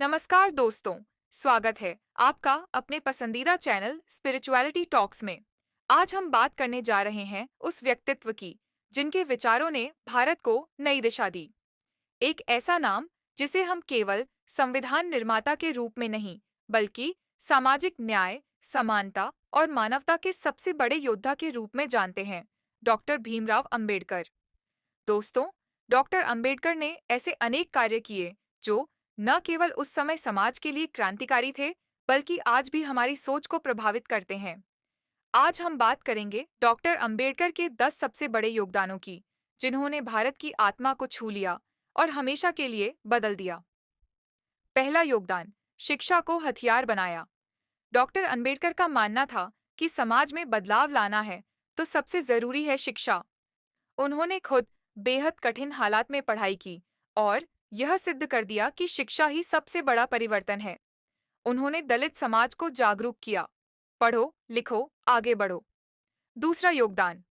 नमस्कार दोस्तों, स्वागत है आपका अपने पसंदीदा चैनल स्पिरिचुअलिटी टॉक्स में। आज हम बात करने जा रहे हैं उस व्यक्तित्व की जिनके विचारों ने भारत को नई दिशा दी। एक ऐसा नाम जिसे हम केवल संविधान निर्माता के रूप में नहीं, बल्कि सामाजिक न्याय, समानता और मानवता के सबसे बड़े योद्धा के रूप में जानते हैं, डॉक्टर भीमराव अंबेडकर। दोस्तों, डॉक्टर अंबेडकर ने ऐसे अनेक कार्य किए जो न केवल उस समय समाज के लिए क्रांतिकारी थे, बल्कि आज भी हमारी सोच को प्रभावित करते हैं। आज हम बात करेंगे डॉक्टर अंबेडकर के 10 सबसे बड़े योगदानों की, जिन्होंने भारत की आत्मा को छू लिया और हमेशा के लिए बदल दिया। पहला योगदान, शिक्षा को हथियार बनाया। डॉक्टर अंबेडकर का मानना था कि समाज में बदलाव लाना है तो सबसे जरूरी है शिक्षा। उन्होंने खुद बेहद कठिन हालात में पढ़ाई की और यह सिद्ध कर दिया कि शिक्षा ही सबसे बड़ा परिवर्तन है। उन्होंने दलित समाज को जागरूक किया, पढ़ो, लिखो, आगे बढ़ो। दूसरा योगदान,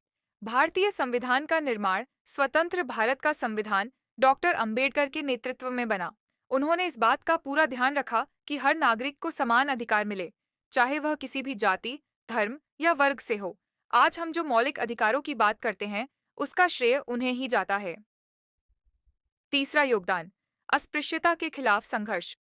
भारतीय संविधान का निर्माण। स्वतंत्र भारत का संविधान डॉक्टर अंबेडकर के नेतृत्व में बना। उन्होंने इस बात का पूरा ध्यान रखा कि हर नागरिक को समान अधिकार मिले, चाहे वह किसी भी जाति, धर्म या वर्ग से हो। आज हम जो मौलिक अधिकारों की बात करते हैं, उसका श्रेय उन्हें ही जाता है। तीसरा योगदान, अस्पृश्यता के खिलाफ संघर्ष।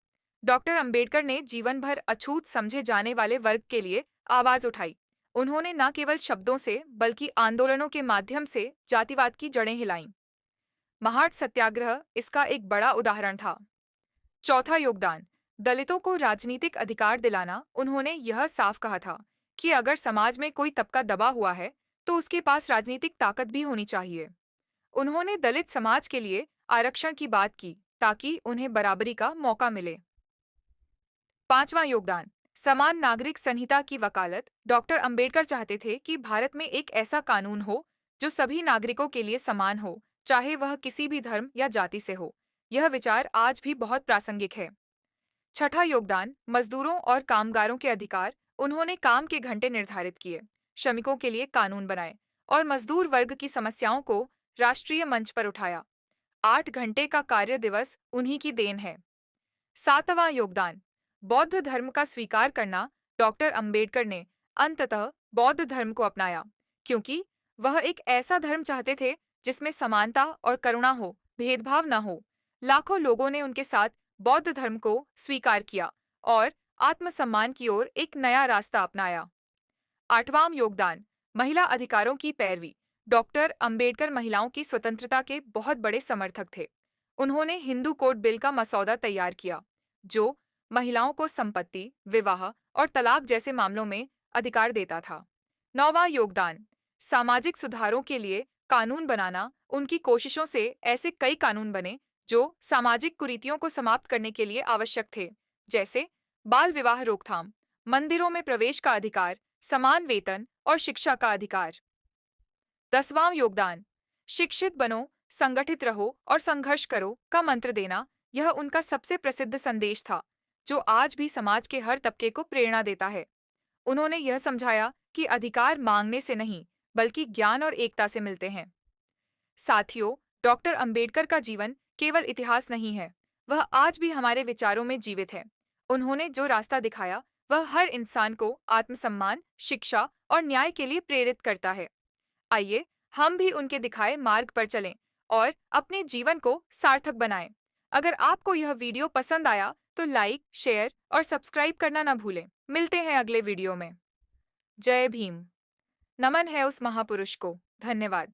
डॉक्टर अंबेडकर ने जीवन भर अछूत समझे जाने वाले वर्ग के लिए आवाज उठाई। उन्होंने न केवल शब्दों से बल्कि आंदोलनों के माध्यम से जातिवाद की जड़ें हिलाईं। महाट सत्याग्रह इसका एक बड़ा उदाहरण था। चौथा योगदान, दलितों को राजनीतिक अधिकार दिलाना। उन्होंने यह साफ कहा था कि अगर समाज में कोई तबका दबा हुआ है तो उसके पास राजनीतिक ताकत भी होनी चाहिए। उन्होंने दलित समाज के लिए आरक्षण की बात की ताकि उन्हें बराबरी का मौका मिले। पांचवा योगदान, समान नागरिक संहिता की वकालत। डॉक्टर अंबेडकर चाहते थे कि भारत में एक ऐसा कानून हो जो सभी नागरिकों के लिए समान हो, चाहे वह किसी भी धर्म या जाति से हो। यह विचार आज भी बहुत प्रासंगिक है। छठा योगदान, मजदूरों और कामगारों के अधिकार। उन्होंने काम के घंटे निर्धारित किए, श्रमिकों के लिए कानून बनाए और मजदूर वर्ग की समस्याओं को राष्ट्रीय मंच पर उठाया। 8 घंटे का कार्य दिवस उन्हीं की देन है। सातवां योगदान, बौद्ध धर्म का स्वीकार करना। डॉक्टर अंबेडकर ने अंततः बौद्ध धर्म को अपनाया, क्योंकि वह एक ऐसा धर्म चाहते थे जिसमें समानता और करुणा हो, भेदभाव न हो। लाखों लोगों ने उनके साथ बौद्ध धर्म को स्वीकार किया और आत्मसम्मान की ओर एक नया रास्ता अपनाया। आठवां योगदान, महिला अधिकारों की पैरवी। डॉक्टर अंबेडकर महिलाओं की स्वतंत्रता के बहुत बड़े समर्थक थे। उन्होंने हिंदू कोड बिल का मसौदा तैयार किया, जो महिलाओं को संपत्ति, विवाह और तलाक जैसे मामलों में अधिकार देता था। नौवां योगदान, सामाजिक सुधारों के लिए कानून बनाना। उनकी कोशिशों से ऐसे कई कानून बने जो सामाजिक कुरीतियों को समाप्त करने के लिए आवश्यक थे, जैसे बाल विवाह रोकथाम, मंदिरों में प्रवेश का अधिकार, समान वेतन और शिक्षा का अधिकार। 10वां योगदान, शिक्षित बनो, संगठित रहो और संघर्ष करो का मंत्र देना। यह उनका सबसे प्रसिद्ध संदेश था, जो आज भी समाज के हर तबके को प्रेरणा देता है। उन्होंने यह समझाया कि अधिकार मांगने से नहीं, बल्कि ज्ञान और एकता से मिलते हैं। साथियों, डॉक्टर अंबेडकर का जीवन केवल इतिहास नहीं है, वह आज भी हमारे विचारों में जीवित है। उन्होंने जो रास्ता दिखाया, वह हर इंसान को आत्मसम्मान, शिक्षा और न्याय के लिए प्रेरित करता है। आइए हम भी उनके दिखाए मार्ग पर चलें और अपने जीवन को सार्थक बनाएं। अगर आपको यह वीडियो पसंद आया तो लाइक, शेयर और सब्सक्राइब करना न भूलें। मिलते हैं अगले वीडियो में। जय भीम। नमन है उस महापुरुष को। धन्यवाद।